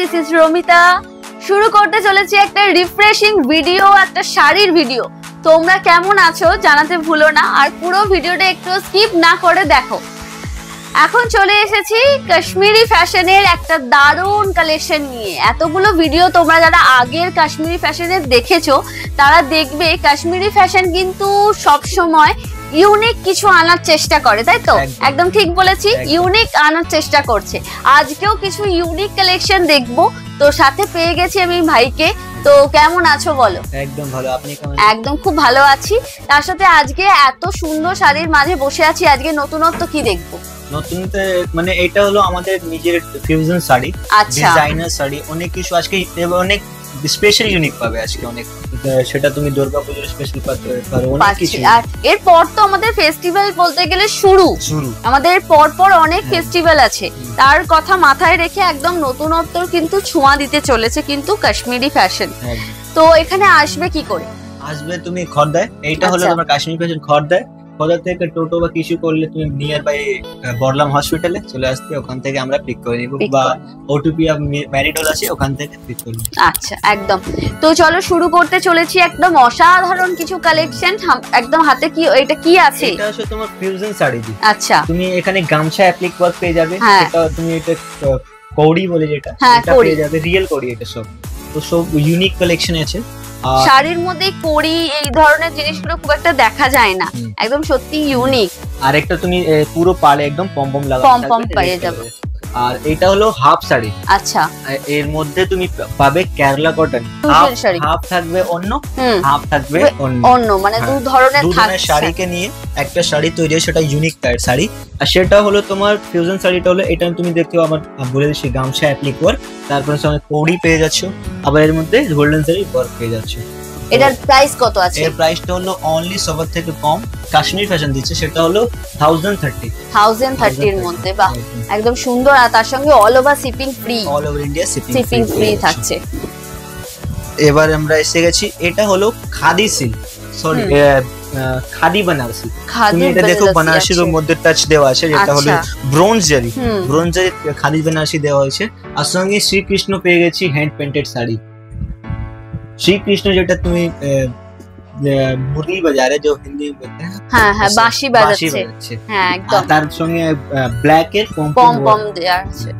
This is Romita. শুরু করতে চলেছি একটা রিফ্রেশিং ভিডিও, একটা শাড়ির ভিডিও। তোমরা কেমন আছো জানাতে ভুলো না, আর পুরো ভিডিওটা একটু স্কিপ না করে দেখো। এখন চলে এসেছি কাশ্মীরি ফ্যাশনের একটা দারুণ কালেকশন নিয়ে। এতগুলো ভিডিও তোমরা যারা আগের কাশ্মীরি ফ্যাশনের দেখেছো তারা দেখবে কাশ্মীরি ফ্যাশন কিন্তু সব সময় ইউনিক কিছু আনার চেষ্টা করে, তাই তো? একদম ঠিক বলেছি, ইউনিক আনার চেষ্টা করছে। আজকেও কিছু ইউনিক কালেকশন দেখবো, তো সাথে পেয়ে গেছি আমি ভাইকে। তো কেমন আছো বলো? একদম ভালো, আপনি কেমন? একদম খুব ভালো আছি। তার সাথে আজকে এত সুন্দর শাড়ির মাঝে বসে আছি, আজকে নতুনত্ব কি দেখবো? নতুনতে মানে এটা হলো আমাদের নিজের ফিউশন শাড়ি, ডিজাইনার শাড়ি, অনেক কিছু আজকে অনেক স্পেশাল ইউনিক পাবে আজকে অনেক। সেটা তুমি দুর্গাপূজার স্পেশাল পাবে অনেক কিছু। আর এরপর তো আমাদের ফেস্টিভ্যাল বলতে গেলে শুরু, আমাদের পর অনেক ফেস্টিভ্যাল আছে, তার কথা মাথায় রেখে একদম নতুনত্বর কিন্তু ছোঁয়া দিতে চলেছে কিন্তু কাশ্মীরি ফ্যাশন। তো এখানে আসবে কি করে? আসবে তুমি খড়দায়, এইটা হলো তোমার কাশ্মীরি ফ্যাশন খড়দায়। খড়দা থেকে টোটো বা কিছু করলে তুমি নিয়ার বাই বড়লাম হসপিটালে চলে আসবে, ওখান থেকে আমরা পিক করে নিব, বা ওটিপি ম্যারিড হল আছে ওখান থেকে পিক করে নিব। আচ্ছা, একদম। তো চলো শুরু করতে চলেছি। একদম অসাধারণ কিছু কালেকশন একদম হাতে। কি এটা কি আছে? এটা হচ্ছে তোমার ফিউশন শাড়ি। আচ্ছা, তুমি এখানে গামছা অ্যাপ্লিক ওয়ার্ক পেয়ে যাবে, এটা তুমি এটা কৌড়ি বলে যেটা, এটা পেয়ে যাবে, রিয়েল কৌড়ি। এটা সব ইউনিক কালেকশন আছে। শাড়ির মধ্যে কড়ি এই ধরনের জিনিসগুলো খুব একটা দেখা যায় না, একদম সত্যি ইউনিক। আর একটা তুমি পুরো পাড়ে একদম পম লাগা পম পেয়ে যাবে। আর এটা হলো হাফ শাড়ি। আচ্ছা, এর মধ্যে তুমি পাবে কেরালা কটন। হাফ থাকবে অন্য, হাফ থাকবে অন্য, মানে দু ধরনের থাকছে। শাড়িকে নিয়ে একটা শাড়ি তৈরি হয়, সেটা ইউনিক টাইপ শাড়ি। আর সেটা হলো তোমার ফিউশন শাড়িটা হলো এটা তুমি দেখতে আমার বলে দিচ্ছি, গামছা অ্যাপ্লিক ওয়ার্ক, তারপরে সঙ্গে কৌড়ি পেয়ে যাচ্ছ, আবার এর মধ্যে গোল্ডেন শাড়ি ওয়ার্ক পেয়ে যাচ্ছ। এটার প্রাইস কত আছে? এর প্রাইসটা হলো অনলি সবার থেকে কম কাশ্মীর ফ্যাশন দিচ্ছে, সেটা হলো 1030 এর মধ্যে। বাহ, একদম সুন্দর। আর তার সঙ্গে all over shipping free, all over India shipping free থাকছে। এবার আমরা এসে গেছি, এটা হলো খাদি সিল্ক, সরি খাদি বানারসি। তুমি এটা দেখো, বানারসির মধ্যে টাচ দেওয়া আছে, যেটা হলো ব্রোঞ্জ জারি, খাদি বানারসি দেওয়া হয়েছে। আর সঙ্গে শ্রীকৃষ্ণ পেয়ে গেছি হ্যান্ড পেন্টেড শাড়ি। শ্রীকৃষ্ণ যেটা তুমি মুরলি বাজারে যে হিন্দি বলতে हैं, হ্যাঁ বাঁশি বাজাচ্ছে, হ্যাঁ একদম। তার সঙ্গে ব্ল্যাক এর পম দেয়া আছে।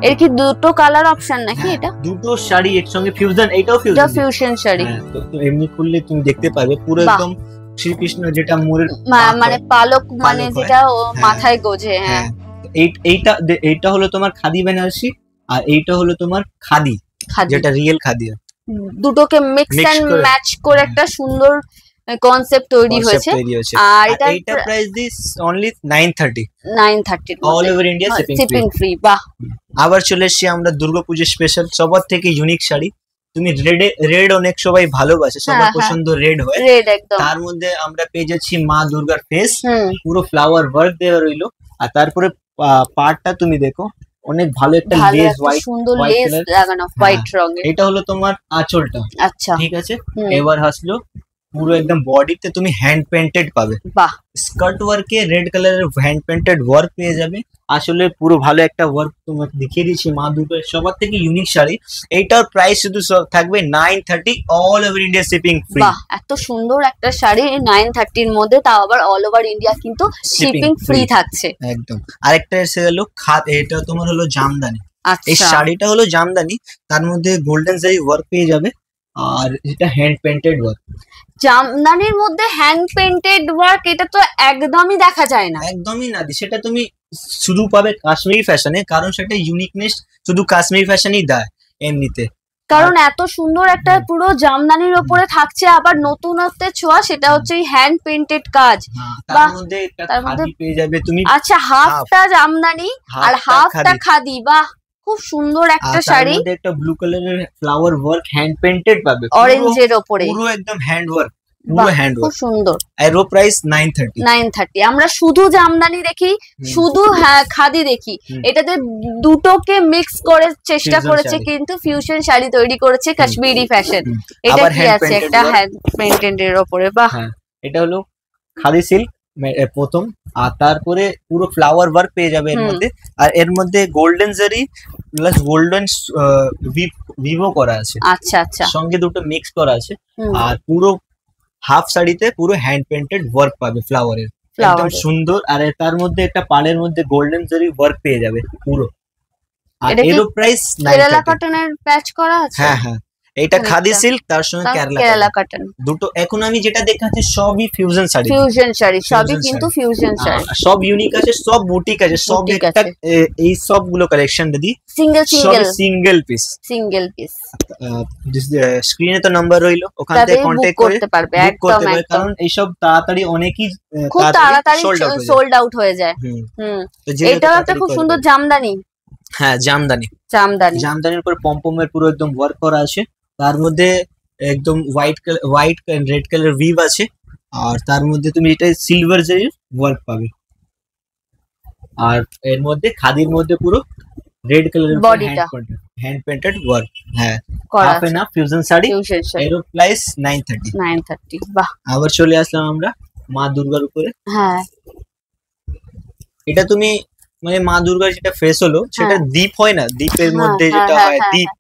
এর কি দুটো কালার অপশন নাকি? এটা দুটো শাড়ি একসঙ্গে ফিউশন, এটাও ফিউশন শাড়ি। তো এমনি খুললে তুমি দেখতে পাবে পুরো একদম শ্রীকৃষ্ণ, যেটা মোরের মানে পালক, মানে যেটা মাথায় গোজে। হ্যাঁ, এইটা হলো তোমার খাদি বেনারসি, আর এইটা হলো তোমার খাদি, যেটা রিয়েল খাদি। দুটোকে মিক্স এন্ড ম্যাচ করে একটা সুন্দর কনসেপ্ট তৈরি হয়েছে। আর এটা price this only 930 all over India shipping free. বাহ, আবার চলে এসেছি আমরা দুর্গাপূজা স্পেশাল সবার থেকে ইউনিক শাড়ি। তুমি রেড অনেক সবাই ভালোবাসে, সবার পছন্দ রেড হয়, তার মধ্যে আমরা পেয়ে যাচ্ছি মা দুর্গার ফেস, পুরো ফ্লাওয়ার ওয়ার্ক দেওয়া রইলো। আর তারপরে পার্টটা তুমি দেখো, অনেক ভালো একটা লেস, সুন্দর লেস লাগানো হোয়াইট রঙের। এটা হলো তোমার আঁচলটা। আচ্ছা, ঠিক আছে। এবার আসলো পুরো একদম বডিতে তুমি হ্যান্ড পেন্টেড পাবে। বাহ, স্কার্ট ওয়ার্কে রেড কালারের হ্যান্ড পেন্টেড ওয়ার্ক পেয়ে যাবে। আসলে পুরো ভালো একটা ওয়ার্ক তোমাকে দেখিয়ে দিচ্ছি। মা দুর্গার সবার থেকে ইউনিক শাড়ি। এইটার প্রাইস শুধু থাকবে 930 all over India shipping free. বাহ, এত সুন্দর একটা শাড়ি 930 এর মধ্যে, তাও আবার অল ওভার ইন্ডিয়া কিন্তু শিপিং ফ্রি থাকছে। একদম। আরেকটা এসে গেল এটা তোমার হলো জামদানি। এই শাড়িটা হলো জামদানি, তার মধ্যে গোল্ডেন জারি ওয়ার্ক পেয়ে যাবে, আর এটা হ্যান্ড পেন্টেড ওয়ার্ক। জামদানির মধ্যে হ্যান্ড পেন্টেড ওয়ার্ক, এটা তো একদমই দেখা যায় না। একদমই না, সেটা তুমি শুধু পাবে কাশ্মীরি ফ্যাশনে, কারণ সেটা ইউনিকনেস শুধু কাশ্মীরি ফ্যাশনই দেয় এমনিতে। কারণ এত সুন্দর একটা পুরো জামদানির উপরে থাকছে, আবার নতুনত্বের ছোঁয়া, সেটা হচ্ছে এই হ্যান্ড পেন্টেড কাজ। তার মধ্যে খাদি পেয়ে যাবে তুমি। আচ্ছা, হাফটা জামদানি আর হাফটা খাদি। বাহ, খুব সুন্দর একটা শাড়ি। তার মধ্যে একটা ব্লু কালারের ফ্লাওয়ার ওয়ার্ক হ্যান্ড পেন্টেড পাবে, অরেঞ্জের উপরে, পুরো একদম হ্যান্ড ওয়ার্ক, পুরো হ্যান্ড ওয়ার্ক, খুব সুন্দর। আর এর প্রাইস 930। আমরা শুধু জামদানি দেখি, শুধু খাদি দেখি, এটাতে দুটোকে মিক্স করে চেষ্টা করেছে কিন্তু ফিউশন শাড়ি তৈরি করেছে কাশ্মীরি ফ্যাশন। এটা কি আছে? একটা হ্যান্ড পেন্টেড এর উপরে। বাহ, এটা হলো খাদি সিল্ক, প্রথম, আর তারপরে পুরো ফ্লাওয়ার ওয়ার্ক পেয়ে যাবে এর মধ্যে। আর এর মধ্যে গোল্ডেন জারি প্লাস গোল্ডেন ভিভো করা আছে। আচ্ছা আচ্ছা, সঙ্গে দুটো মিক্স করা আছে। আর পুরো হাফ শাড়িতে পুরো হ্যান্ড পেন্টেড ওয়ার্ক পাবে ফ্লাওয়ারের, একদম সুন্দর। আর তার মধ্যে একটা পাড়ের মধ্যে গোল্ডেন জারি ওয়ার্ক পেয়ে যাবে পুরো। আর এরও প্রাইস কেরালা কটনের প্যাচ করা আছে। হ্যাঁ হ্যাঁ, এটা খাদি সিল্ক তার সঙ্গে কেরালা কটন দুটো। এখন আমি যেটা দেখাচ্ছি সবই ফিউশন শাড়ি, ফিউশন শাড়ি সবই কিন্তু ফিউশন শাড়ি, সব ইউনিক আছে, সব বুটিক আছে, সব একটা এই সবগুলো কালেকশন দিদি সিঙ্গেল পিস। স্ক্রিনে তো নাম্বার রইলো, ওখান থেকে কন্টাক্ট করতে পারবে একদম, কারণ এইসব তাড়াতাড়ি অনেকই খুব তাড়াতাড়ি সোল্ড আউট হয়ে যায়। এটাও একটা খুব সুন্দর জামদানি। হ্যাঁ, জামদানির উপর পমপমের পুরো একদম ওয়ার্ক করা আছে। তার মধ্যে একদম হোয়াইট রেড কালার উইভ আছে। আর তার মধ্যে তুমি এটা সিলভার জারির ওয়ার্ক পাবে। আর এর মধ্যে খাদির মধ্যে পুরো রেড কালারের হ্যান্ড পেন্টেড ওয়ার্ক। হ্যাঁ, half and half fusion sari. এর প্রাইস 930। বাহ, আবার চলে আসলাম আমরা মা দুর্গার উপরে। হ্যাঁ, এটা তুমি মানে মা দুর্গার যেটা ফেস হলো সেটা দীপ হয় না, দীপের মধ্যে যেটা হয় দীপ,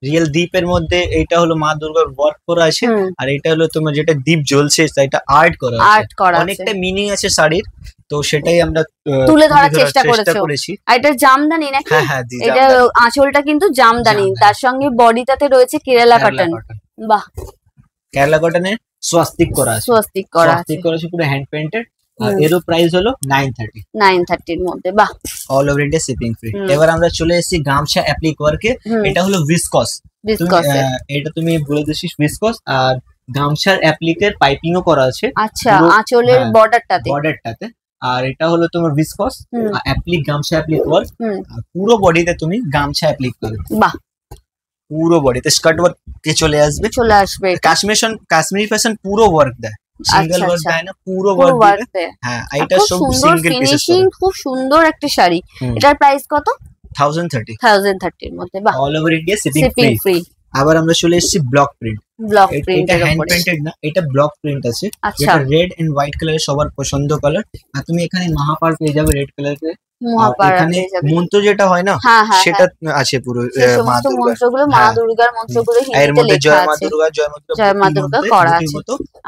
রিয়েল দীপের মধ্যে এইটা হলো মা দুর্গার ওয়ার্ক করা আছে। আর এটা হলো তোমার যেটা দীপ জ্বলছে সেটা আর্ট করা আছে, অনেকটা মিনিং আছে শাড়ির, তো সেটাই আমরা তুলে ধরার চেষ্টা করেছি। আর এটা জামদানি নাকি? হ্যাঁ, এটা আঁচলটা কিন্তু জামদানি, তার সঙ্গে বডিটাতে রয়েছে কেরালা কটন। বাহ, কেরালা কটনের স্বস্তিক করা আছে, পুরো হ্যান্ড পেন্টেড। আর এরও প্রাইস হলো 930 এর মধ্যে। বাহ, all over India shipping free. এবার আমরা চলে এসেছি গামছা অ্যাপ্লিক ওয়ার্কে। এটা হলো ভিসকস। এটা তুমি বলে দিছিস ভিসকস। আর গামছার অ্যাপ্লিকের পাইপিংও করা আছে। আচ্ছা, আঁচলের বর্ডারটাতে। আর এটা হলো তোমার ভিসকস অ্যাপ্লিক, গামছা অ্যাপ্লিক ওয়ার্ক। পুরো বডিতে তুমি গামছা অ্যাপ্লিক করবে। বাহ, পুরো বডিতে স্কার্ট ওয়ার্ক চলে আসবে। কাশ্মীরি ফ্যাশন পুরো ওয়ার্ক দেয়, সিঙ্গেল ওয়ার্ক দেয় না, পুরো ওয়ার্ক দেয়। হ্যাঁ, এটা সব সিঙ্গেল ফিনিশিং, খুব সুন্দর একটা শাড়ি। এটার প্রাইস কত? 1030 এর মধ্যে। বাহ, all over India shipping free. আবার আমরা চলে এসেছি ব্লক প্রিন্ট। এটা হ্যান্ড প্রিন্টেড না, এটা ব্লক প্রিন্ট আছে, যেটা রেড এন্ড হোয়াইট কালারের সবার পছন্দ কালার। আর তুমি এখানে মহাপার পেয়ে যাবে রেড কালারের। এখানে মন্ত্র যেটা হয় না সেটা আছে পুরো মা মন্ত্রগুলো, মা দুর্গার মন্ত্রগুলো হিন্দিতে লেখা আছে। জয় মা দুর্গা করা আছে।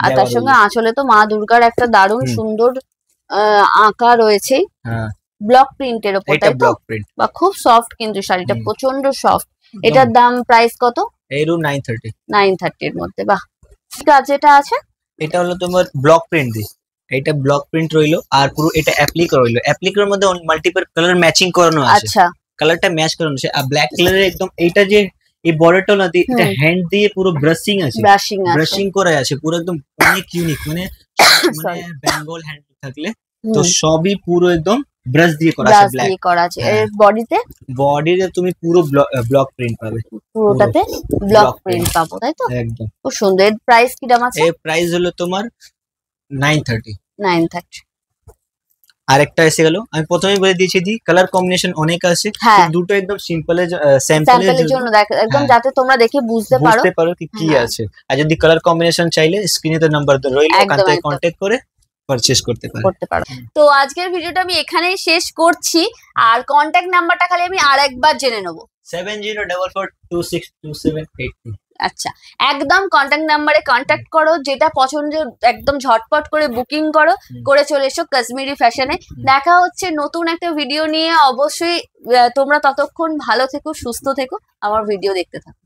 আর তার সঙ্গে আঁচলে তো মা দুর্গার একটা দারুণ সুন্দর আঁকা রয়েছে। ব্লক প্রিন্টের উপর, তাই তো? বা খুব সফট, কিন্তু শাড়িটা প্রচন্ড সফট। এটার দাম প্রাইস কত? এরও 930 এর মধ্যে। বাহ, কাজ যেটা আছে এটা হলো তোমার ব্লক প্রিন্ট দিয়ে, এটা ব্লক প্রিন্ট রইলো। আর পুরো এটা অ্যাপ্লিক রইলো, অ্যাপ্লিকের মধ্যে মাল্টিপল কালার ম্যাচিং করানো আছে। আচ্ছা, কালারটা ম্যাচ করানো আছে। আর ব্ল্যাক কালারের একদম এইটা যে এই বর্ডারটা না, এটা হ্যান্ড দিয়ে পুরো ব্রাশিং আছে, ব্রাশিং করা আছে পুরো, একদম অনেক ইউনিক। মানে বেঙ্গল হ্যান্ড থাকলে তো সবই পুরো একদম ব্রাশ দিয়ে করা আছে। এর বডিতে তুমি পুরো ব্লক প্রিন্ট পাবে, পুরোটাতে ব্লক প্রিন্ট পাবো, তাই তো? একদম খুব সুন্দর। এর প্রাইস কি দাম আছে? এর প্রাইস হলো তোমার 930। আরেকটা এসে গেল, আমি প্রথমেই বলে দিয়েছি কালার কম্বিনেশন অনেক আছে, দুটো একদম স্যাম্পলের জন্য একদম, যাতে তোমরা দেখে বুঝতে পারো কি আছে। আর যদি কালার কম্বিনেশন চাইলে স্ক্রিনে তো নাম্বার রইল, ওখান থেকে কন্টাক্ট করে পারচেজ করতে পারো। তো আজকের ভিডিওটা আমি এখানেই শেষ করছি। আর কন্টাক্ট নাম্বারটা খালি আমি আরেকবার জেনে নেব। 7044262782। আচ্ছা, একদম কন্টাক্ট নাম্বারে কন্টাক্ট করো, যেটা পছন্দ একদম ঝটপট করে বুকিং করে চলে এসো কাশ্মীরি ফ্যাশনে। দেখা হচ্ছে নতুন একটা ভিডিও নিয়ে। অবশ্যই তোমরা ততক্ষণ ভালো থেকো, সুস্থ থেকো, আমার ভিডিও দেখতে থাকো।